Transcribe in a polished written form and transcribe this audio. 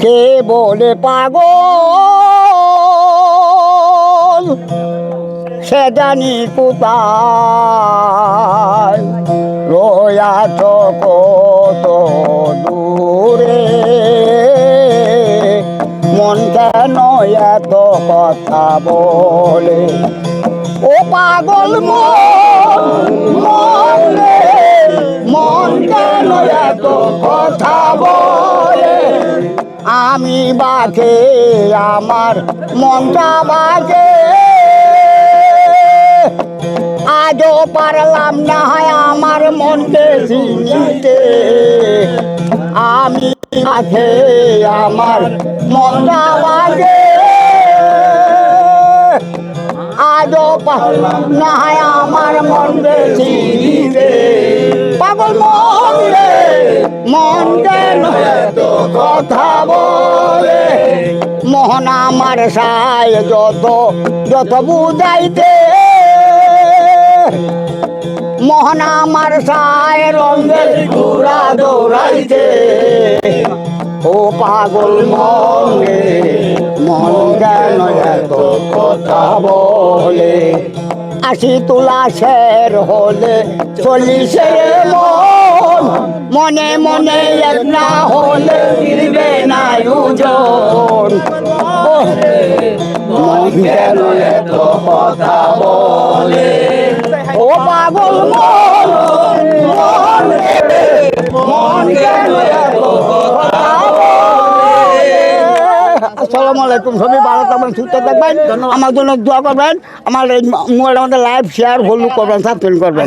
কে বলে পাগল সে জানি কোথায় রয়াছ কত দূরে মন কেন এত কথা বলে ও পাগল মন মন রে মন কেন এত কথা বলে আমি বাকে আমার মনটা বাকে আজও পারলাম না হয় আমার মনকে চিনিতে আমি বাকে আমার মনটা বাকে আজও পারলাম না হয় আমার মনকে চিনিতে পাগল মন রে মন কেন এত কথা বলে মোহন আমার সায় যত যত বুঝাইতে মোহন আমার সায় রঙের ঘোড়া দৌড়াইতে ও পাগল মন রে মন কেন এত কথা বলে 80 তোলা শের হলে 40 মন মনে মনে এক না হলে ফিরবে না ওজন মন কেন এত কথা বলে ও পাগল মন মন রে মন কেন এত কথা বলে আসসালামু আলাইকুম সবাই ভালো থাকবেন সুস্থ থাকবেন আমার জন্য দোয়া করবেন আমার মোবাইলের মধ্যে লাইভ শেয়ার ফলো করবেন সাবস্ক্রাইব করবেন